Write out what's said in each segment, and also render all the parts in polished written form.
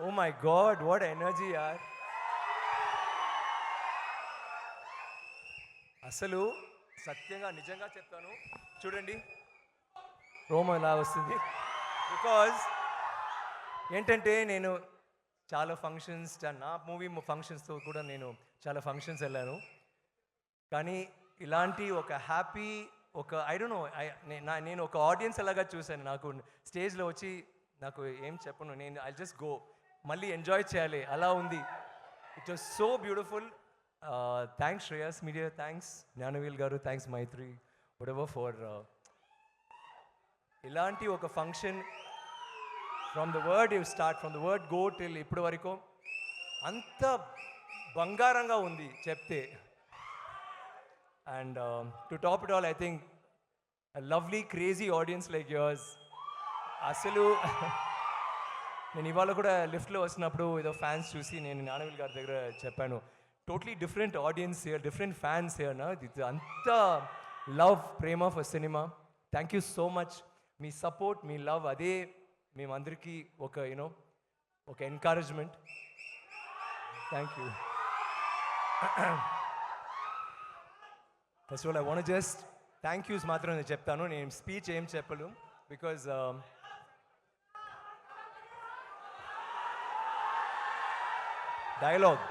Oh my God, what energy యార్. అసలు సత్యంగా నిజంగా చెప్తాను, చూడండి రోమం ఎలా వస్తుంది. బికాజ్ ఏంటంటే నేను చాలా ఫంక్షన్స్, నా మూవీ ఫంక్షన్స్తో కూడా నేను చాలా ఫంక్షన్స్ వెళ్ళాను. కానీ ఇలాంటి ఒక హ్యాపీ, ఒక ఐ డోంట్ నో, నేను ఒక ఆడియన్స్ ఎలాగా చూశాను. నాకు స్టేజ్లో వచ్చి నాకు ఏం చెప్పను, నేను ఐ జస్ట్ గో, మళ్ళీ ఎంజాయ్ చేయాలి అలా ఉంది. It was so beautiful. Thanks Shreyas media, thanks Gnanavel గారు, థ్యాంక్స్ మైత్రి, whatever ఫర్ ఇలాంటి ఒక function from the word you start, from the word go till ఇప్పటి వరకు అంత బంగారంగా ఉంది చెప్తే. And to top it all, I think lovely crazy audience like yours. అసలు నేను ఇవాళ కూడా లిఫ్ట్లో వస్తున్నప్పుడు ఏదో ఫ్యాన్స్ చూసి నేను జ్ఞానవేల్ గారి దగ్గర చెప్పాను, totally different audience here, different fans here నా, అంత love, Prema for cinema. Thank you so much. Me support, me love, అదే మేమందరికీ ఒక యూనో ఒక encouragement. Thank you. First of all I want just thank use మాత్రం నేను చెప్తాను, నేను speech ఏం చెప్పను. బికాజ్ డైలాగ్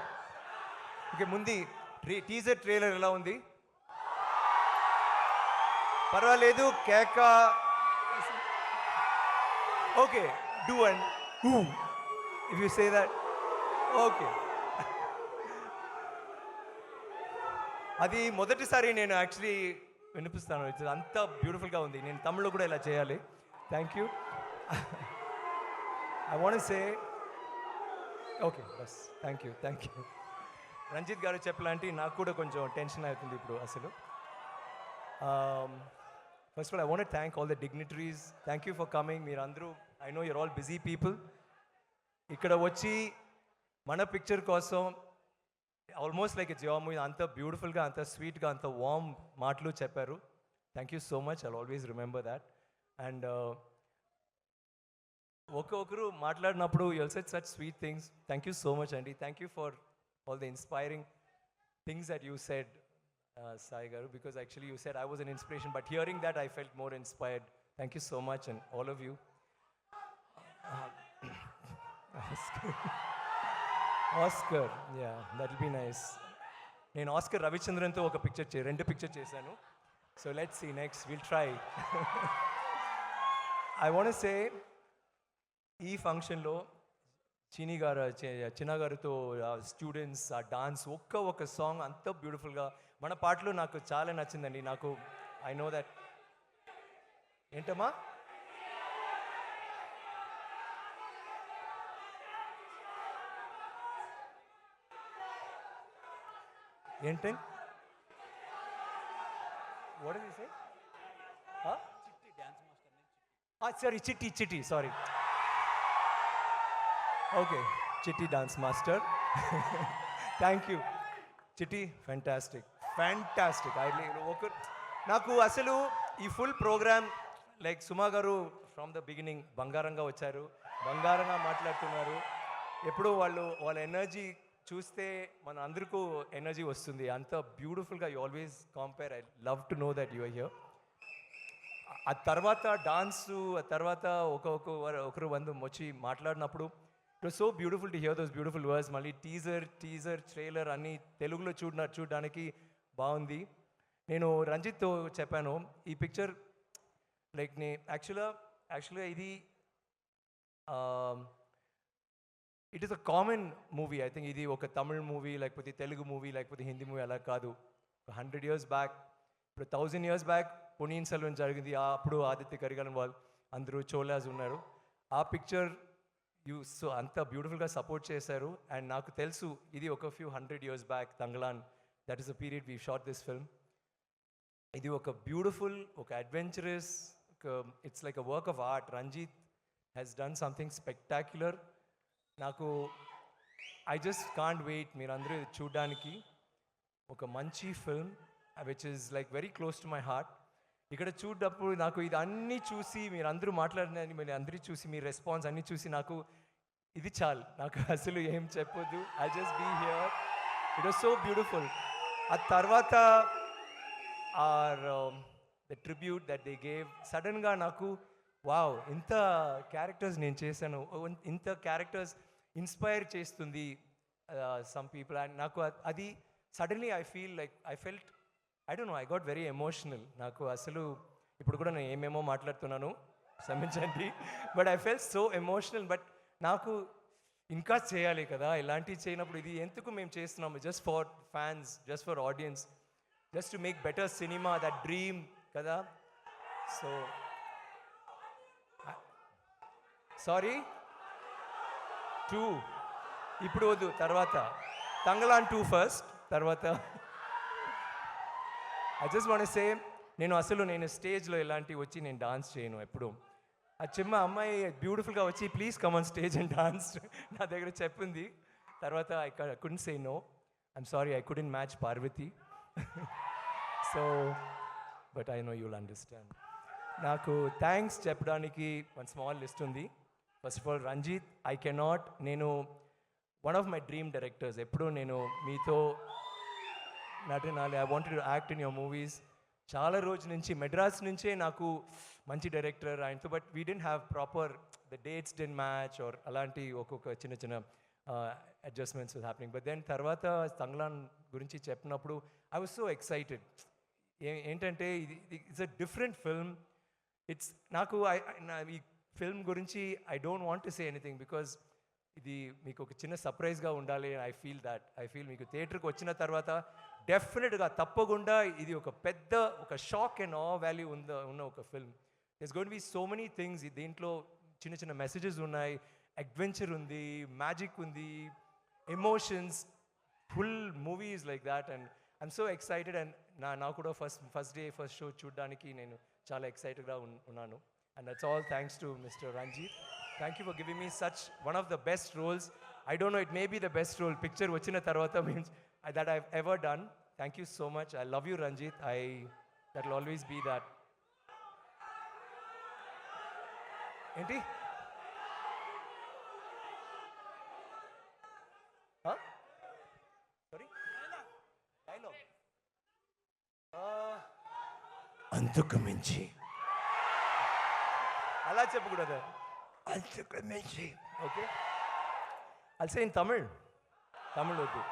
ఓకే, ముందు టీజర్ ట్రైలర్ ఎలా ఉంది పర్వాలేదు, కేక okay, do and if you say that okay. అది మొదటిసారి నేను యాక్చువల్లీ వినిపిస్తాను, ఇట్స్ అంత బ్యూటిఫుల్గా ఉంది. నేను తమిళ్లో కూడా ఇలా చేయాలి. Thank you. I want say okay బస్, thank you, thank you. Ranjith garu చెప్పలాంటి నాకు కూడా కొంచెం టెన్షన్ అవుతుంది ఇప్పుడు అసలు. First of all I want thank all the dignitaries, thank you for coming. మీరు అందరూ, I know your all busy people, ఇక్కడ వచ్చి మన పిక్చర్ కోసం almost like it's your movie, అంత బ్యూటిఫుల్గా, అంత స్వీట్గా, అంత వార్మ్ మాటలు చెప్పారు. Thank you so much, I'll always remember that. And ఒక్కొక్కరు మాట్లాడినప్పుడు you said such sweet things. Thank you so much అండి. Thank you for all the inspiring things that you said, Sai garu, because actually you said I was an inspiration, but hearing that I felt more inspired. Thank you so much, and all of you. Oscar, yeah, that'll be nice. నేను ఆస్కర్ రవిచంద్రన్తో ఒక picture రెండు picture చేశాను. So let's see next, will try. I want say ఈ ఫంక్షన్లో చిన్న గారితో students ఆ డాన్స్, ఒక సాంగ్ అంత బ్యూటిఫుల్గా, మన పాటలు నాకు చాలా నచ్చిందండి. నాకు ఐ నో దట్. ఏంటమ్మా ఏంటి, వాట్ ఇస్ ఇట్? సారీ, చిట్టి, సారీ. ఓకే, చిట్టి డాన్స్ మాస్టర్. థ్యాంక్ యూ చిట్టి, ఫ్యాంటాస్టిక్. నాకు అసలు ఈ ఫుల్ ప్రోగ్రామ్ లైక్ సుమా గారు ఫ్రమ్ ద బిగినింగ్ బంగారంగా వచ్చారు, బంగారంగా మాట్లాడుతున్నారు. ఎప్పుడు వాళ్ళ ఎనర్జీ చూస్తే మన అందరికీ ఎనర్జీ వస్తుంది, అంత బ్యూటిఫుల్గా. You always compare, I love to know that you are here. ఆ తర్వాత డాన్సు, ఆ తర్వాత ఒకరు వచ్చి మాట్లాడినప్పుడు it was so beautiful to hear those beautiful words. మళ్ళీ టీజర్ ట్రైలర్ అన్నీ తెలుగులో చూడడానికి బాగుంది. నేను రంజిత్తో చెప్పాను, ఈ పిక్చర్ లైక్ యాక్చువల్గా ఇది it is a common movie. I think ఇది ఒక తమిళ్ మూవీ, లేకపోతే తెలుగు మూవీ, లేకపోతే హిందీ మూవీ అలా కాదు. 100 years బ్యాక్, ఇప్పుడు 1000 years బ్యాక్ పొన్నియిన్ సెల్వన్ జరిగింది. అప్పుడు ఆదిత్య కరికాలన్ వాళ్ళు అందరూ చోళాస్ ఉన్నారు. ఆ పిక్చర్ సో అంత బ్యూటిఫుల్గా సపోర్ట్ చేశారు. అండ్ నాకు తెలుసు ఇది ఒక 100 years back Thangalaan, that is the period we shot this film. ఇది ఒక బ్యూటిఫుల్, ఒక adventurous, it's like a work of art. Ranjith has done something spectacular. నాకు ఐ జస్ట్ కాంట్ వెయిట్ మీరు అందరూ చూడడానికి. ఒక మంచి film which is like very close to my heart. ఇక్కడ చూడప్పుడు నాకు ఇది అన్నీ చూసి మీరు అందరూ మాట్లాడినని మీరు అందరూ చూసి మీ రెస్పాన్స్ అన్నీ చూసి నాకు ఇది చాలు, నాకు అసలు ఏం చెప్పొద్దు. I just be here, it was so beautiful. ఆ తర్వాత or the tribute that they gave, సడన్గా నాకు వావ్ ఇంత క్యారెక్టర్స్ నేను చేశాను, ఇంత క్యారెక్టర్స్ ఇన్స్పైర్ చేస్తుంది సమ్ పీపుల్. అండ్ నాకు అది suddenly I feel like I felt, I don't know, I got very emotional. నాకు అసలు ఇప్పుడు కూడా నేను ఏమేమో మాట్లాడుతున్నాను, క్షమించండి, but I felt so emotional. But నాకు ఇంకా చేయాలి కదా, ఇలాంటివి చేయనప్పుడు ఇది ఎందుకు మేము చేస్తున్నాము, just for fans, just for audience, just to make better cinema, that dream కదా. సో సారీ 2 ఇప్పుడు వద్దు, తర్వాత తంగలాన్ 2 ఫస్ట్, తర్వాత ఐ జస్ట్ వాంట్ సే, నేను స్టేజ్లో ఇలాంటివి వచ్చి నేను డాన్స్ చేయను ఎప్పుడు. ఆ చిన్న అమ్మాయి బ్యూటిఫుల్గా వచ్చి please come on stage and dance నా దగ్గర చెప్పింది. తర్వాత I couldn't say no, I'm sorry, I couldn't match Parvathi. So but I know you'll understand. నాకు థ్యాంక్స్ చెప్పడానికి వన్ స్మాల్ లిస్ట్ ఉంది. First of all Ranjith, I cannot, నేను one of my dream directors, ఎప్పుడు నేను మీతో నటనాలి, I wanted to act in your movies. చాలా రోజు నుంచి మెడ్రాస్ నుంచే నాకు మంచి డైరెక్టర్ ఆయనతో, but we didn't have proper, the dates didn't match or అలాంటి ఒక్కొక్క చిన్న చిన్న adjustments was happening. But then తర్వాత తంగ్లాన్ గురించి చెప్పినప్పుడు ఐ వాజ్ సో ఎక్సైటెడ్. ఏంటంటే ఇది it's a different film. It's నాకు ఈ ఫిల్మ్ గురించి I don't want to say anything, because ఇది మీకు ఒక చిన్న సర్ప్రైజ్గా ఉండాలి. ఐ ఫీల్ మీకు థియేటర్కి వచ్చిన తర్వాత డెఫినెట్గా తప్పకుండా ఇది ఒక పెద్ద ఒక షాక్ అండ్ ఆ వాల్యూ ఉన్న ఒక film. It's going to be so many things. దీంట్లో చిన్న చిన్న మెసేజెస్ ఉన్నాయి, అడ్వెంచర్ ఉంది, మ్యాజిక్ ఉంది, emotions, full movies like that. And I'm so excited. And నాకు కూడా ఫస్ట్ డే ఫస్ట్ షో చూడడానికి నేను చాలా ఎక్సైటెడ్గా ఉన్నాను. And that's all thanks to Mr. Ranjit. Thank you for giving me such one of the best roles. I don't know, it may be the best role. Picture vachina tarvata means that I've ever done. Thank you so much. I love you, Ranjit. That will always be that. Enti? Huh? Sorry? Dialogue. అంతకు మించి అలా చెప్పకూడదు, అంతకు మించి. Okay, అల్సే in Tamil వద్దు.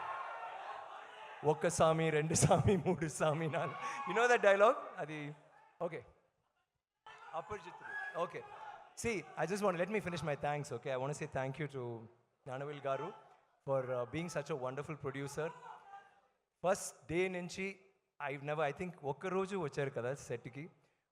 ఒక్క సామి, రెండు సామి, మూడు సామి, నాలుగు, యు నో దట్ డైలాగ్, అది okay. Aparichitudu. Okay, see I just want let me finish my thanks. Okay, I want say thank you to Gnanavel garu for being such a wonderful producer. First day నుంచి ఐ థింక్ ఒక్కరోజు వచ్చారు కదా సెట్కి,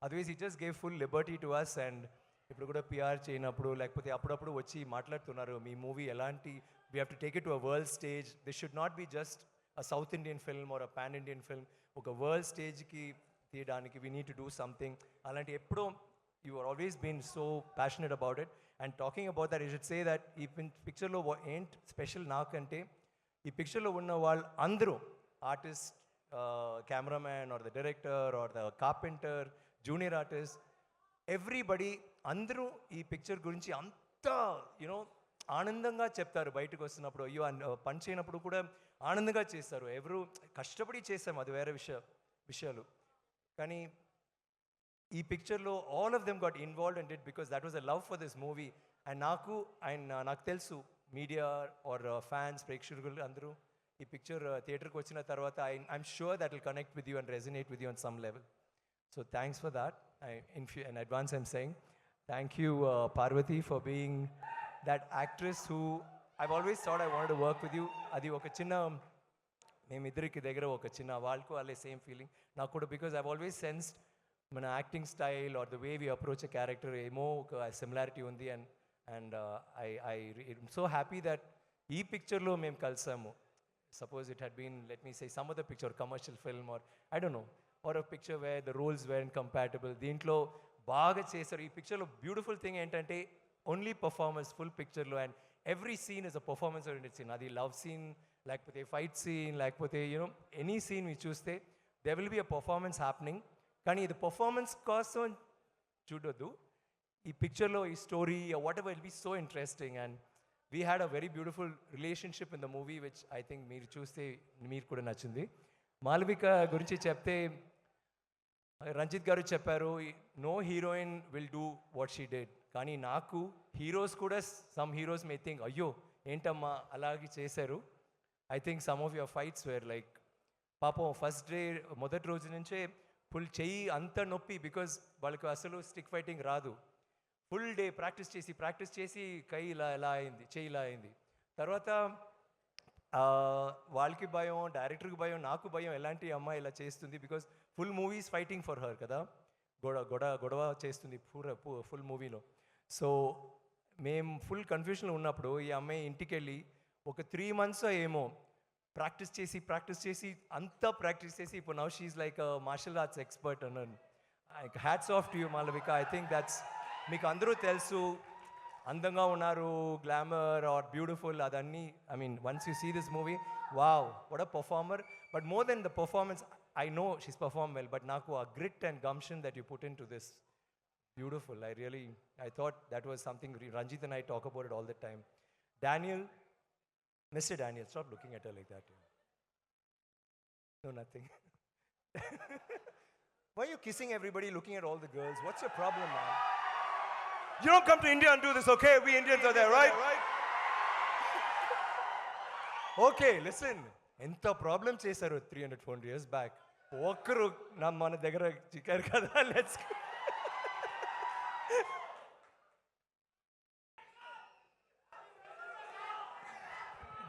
otherwise he just gave full liberty to us. And ఇప్పుడు కూడా PR చేయనప్పుడు లేకపోతే అప్పుడప్పుడు వచ్చి మాట్లాడుతున్నారు, మీ మూవీ ఎలాంటి, we have to take it to a world stage. This should not be just a South Indian film or a pan Indian film. ఒక వరల్డ్ స్టేజ్కి తీయడానికి we need to do something. అలాంటి ఎప్పుడో you are always been so passionate about it. And talking about that, I should say that ఈ పిక్చర్లో ఏంటి special నాకంటే, ఈ పిక్చర్లో ఉన్న వాళ్ళు అందరూ artist, cameraman or the director or the carpenter, junior artist, everybody, అందరూ ఈ పిక్చర్ గురించి అంతా యూనో ఆనందంగా చెప్తారు. బయటకు వస్తున్నప్పుడు అయ్యో పని చేయనప్పుడు కూడా ఆనందంగా చేస్తారు. ఎవరు కష్టపడి చేసాము, అది వేరే విషయాలు. కానీ ఈ పిక్చర్లో all of them got involved and it because that was a love for this movie. And నాకు తెలుసు మీడియా ఆర్ ఫ్యాన్స్, ప్రేక్షకులు అందరూ ఈ పిక్చర్ థియేటర్కి వచ్చిన తర్వాత I'm sure that will connect with you and resonate with you on some level. So thanks for that. In advance I'm saying thank you Parvati for being that actress who I've always thought I wanted to work with you. Adi oka chinna మేమిద్దరికి దగ్గర ఒక చిన్న వాళ్ళకు వాళ్ళే same feeling నాకు కూడా, because I've always sensed మన acting style or the way we approach a character ఏమో ఒక సిమిలారిటీ ఉంది. And I'm so happy that ఈ పిక్చర్లో మేము కలిసాము. Suppose it had been, let me say, some other picture, commercial film or I don't know, or a picture where the roles were incompatible. దీంట్లో బాగా చేశారు. ఈ పిక్చర్లో బ్యూటిఫుల్ థింగ్ ఏంటంటే ఓన్లీ పర్ఫార్మెన్స్ ఫుల్ పిక్చర్లో, and every scene is a performance oriented scene. అది love scene లేకపోతే fight scene లేకపోతే యూనో ఎనీ సీన్ మీరు చూస్తే they will be a performance happening. కానీ ఇది పర్ఫార్మెన్స్ కోసం చూడొద్దు. ఈ పిక్చర్లో ఈ story whatever will be so interesting. And we had a very beautiful relationship in the movie which I think మీరు చూస్తే మీరు కూడా నచ్చింది. మాలవిక గురించి చెప్తే రంజిత్ గారు చెప్పారు, no heroine will do what she did. కానీ నాకు హీరోస్ కూడా సమ్ హీరోస్ మే థింక్ అయ్యో ఏంటమ్మా అలాగే చేశారు. I think some of your fights were like పాపం ఫస్ట్ డే మొదటి రోజు నుంచే ఫుల్ చెయ్యి అంత నొప్పి, బికాజ్ వాళ్ళకి అసలు స్టిక్ ఫైటింగ్ రాదు. ఫుల్ డే ప్రాక్టీస్ చేసి కై ఇలా అయింది, చెయ్యి ఇలా అయింది. తర్వాత వాళ్ళకి భయం, డైరెక్టర్కి భయం, నాకు భయం ఎలాంటి అమ్మాయి ఇలా చేస్తుంది, because full movies fighting for her కదా, గొడవ చేస్తుంది ఫుల్ మూవీలో. సో మేము ఫుల్ కన్ఫ్యూషన్లో ఉన్నప్పుడు ఈ అమ్మాయి ఇంటికి వెళ్ళి ఒక 3 months ఏమో ప్రాక్టీస్ చేసి అంతా ప్రాక్టీస్ చేసి ఇప్పుడు now she like martial arts expert అన్నాను. Hats off to you Malavika. I think that's మీకు అందరూ తెలుసు, అందంగా ఉన్నారు, గ్లామర్ ఆర్ బ్యూటిఫుల్ అదన్నీ. I mean once you see this movie, wow what a performer. But more than the performance I know she's perform well, but నాకు ఆ grit and gumption that you put into this beautiful. I thought that was something Ranjit and I talk about it all the time. Daniel, Mr. Daniel, stop looking at her like that. No, nothing. Why are you kissing everybody, looking at all the girls? What's your problem, man? You don't come to India and do this, okay? We Indians are there, right? Okay, listen. ఎంత problem చేశారు 300-400 years back. ఒక్కరు మన దగ్గర చిక్కారు కదా. Let's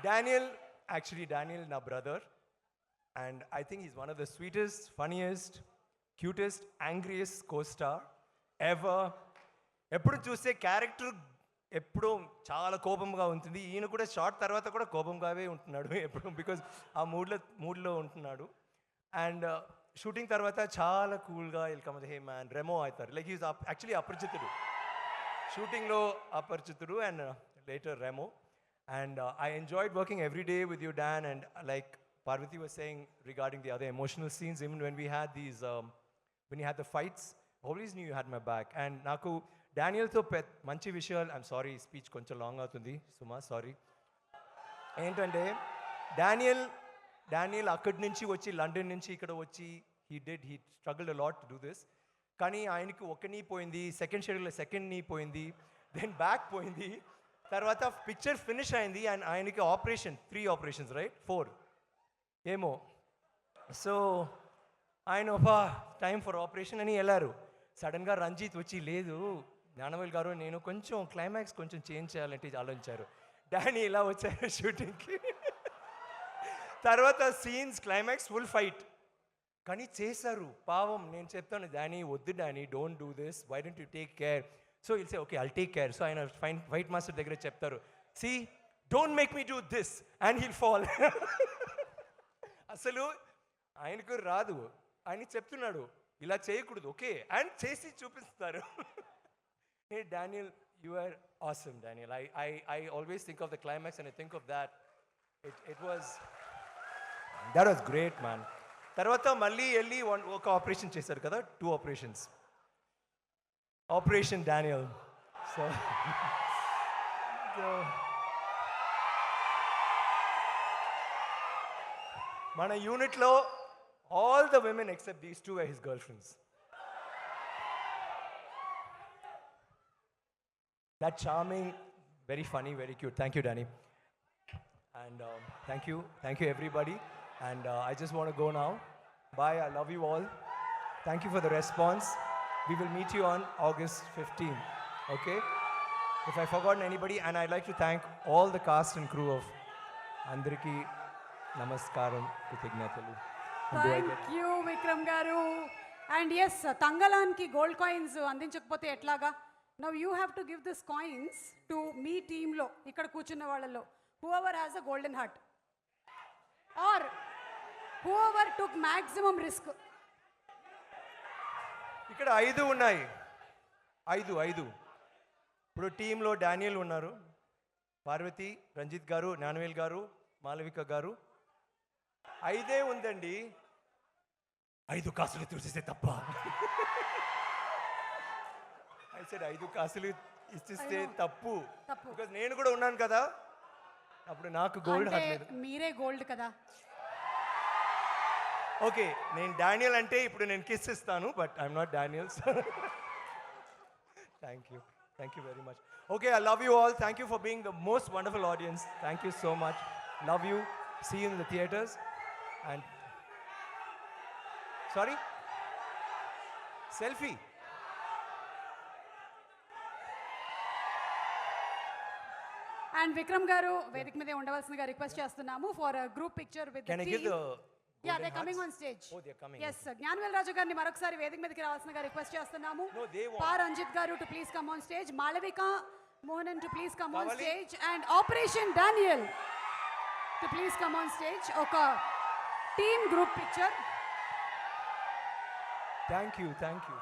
Daniel, my brother, and I think he's one of the sweetest, funniest, cutest, angriest co-star ever. ఎప్పుడు చూస్తే character ఎప్పుడూ చాలా కోపంగా ఉంటుంది. ఈయన కూడా షార్ట్ తర్వాత కూడా కోపంగానే ఉంటున్నాడు ఎప్పుడు, బికాజ్ ఆ మూడ్లో ఉంటున్నాడు. అండ్ షూటింగ్ తర్వాత చాలా కూల్గా వెల్కమ్ హే మ్యాన్ రెమో అవుతారు. లైక్ హీస్ యాక్చువల్లీ అపరిచితుడు, షూటింగ్లో Aparichitudu and later Remo. And I enjoyed working every day with you, Dan. And like Parvati was saying regarding the other emotional scenes, even when we had these, when you had the fights, always knew you had my back. And naku Daniel tho manchi vishayal, I'm sorry, speech koncha long avutundi, Suma, sorry. Entante Daniel akkadi nunchi vachi London nunchi ikkada vachi he struggled a lot to do this. Kani ayaniki oka knee poyindi, second schedule lo second knee poyindi, then back poyindi. తర్వాత picture finish అయింది and ఆయనకి operation 3 operations right 4 ఏమో. So ఆయన ఒక time for operation అని వెళ్ళారు. సడన్గా రంజిత్ వచ్చి లేదు జ్ఞానవేల్ గారు నేను కొంచెం క్లైమాక్స్ కొంచెం చేంజ్ చేయాలంటే ఆలోచించారు. డానీ ఇలా వచ్చారు షూటింగ్కి. తర్వాత సీన్స్ క్లైమాక్స్ ఫుల్ ఫైట్ కానీ చేశారు పావం. నేను చెప్తాను డానీ వద్దు Danny don't do this, why don't you take care. So he'll say, okay, I'll take care. So ఆయన ఫైట్ మాస్టర్ దగ్గర చెప్తారు, see, don't make me do this, and he'll fall. అసలు ఆయనకు రాదు, ఆయన చెప్తున్నాడు ఇలా చేయకూడదు, ఓకే అండ్ చేసి చూపిస్తారు. Hey Daniel, you are awesome, Daniel. I always think of the climax and I think of that. It was great, man. తర్వాత మళ్ళీ వెళ్ళి ఒక ఆపరేషన్ చేశారు కదా, 2 operations. Operation Daniel. So మన యూనిట్లో all the women except these 2 were his girlfriends. That charming, very funny, very cute. Thank you, Danny. And thank you everybody. And I just want to go now. Bye, I love you all. Thank you for the response. We will meet you on August 15th, okay? If I forgotten anybody, and I'd like to thank all the cast and crew of Andariki Namaskaram Kritignatalu. Thank you, Vikram Garu. And yes, Tangalanki gold coins andinchakapothe etlaga. Now you have to give these coins to me team lo, ikkada కూర్చున్న వాళ్ళలో whoever has a golden heart or whoever took maximum risk. ఇక్కడ 5 ఉన్నాయి, 5 ఇప్పుడు టీంలో Daniel ఉన్నారు, పార్వతి, రంజిత్ గారు, జ్ఞానవేల్ గారు, మాలవిక గారు, 5 ఉందండి. 5 కాసులు చూసేస్తే తప్ప. ఐ సెడ్ 5 కాసులు ఇచ్చిస్తే తప్పు. తప్పు. బికాజ్ నేను కూడా ఉన్నాను కదా, అప్పుడు నాకు గోల్డ్ అంటే హట్లేదు. మీరే గోల్డ్ కదా. ఓకే, నేను డానియల్ అంటే ఇప్పుడు నేను కిస్ ఇస్తాను, but I'm not Daniel. Thank you very much. Okay, I love you all. Thank you for being the most wonderful audience. Thank you so much. Love you. See you in the theatres. And sorry, selfie. And Vikram garu వేదిక మీదే ఉండవలసిందిగా request చేస్తున్నాము for group picture with can I give the yeah they coming on stage. Oh, they're coming. Yes, Gnanavel Raju గారిని మరొకసారి వేదిక మీదకి రావాల్సిందిగా request చేస్తున్నాము. No, they want- Pa Ranjith garu to please come on stage. Malavika Mohanan to please come on Kavali. Stage. And operation Daniel to please come on stage. ఒక team group picture. Thank you.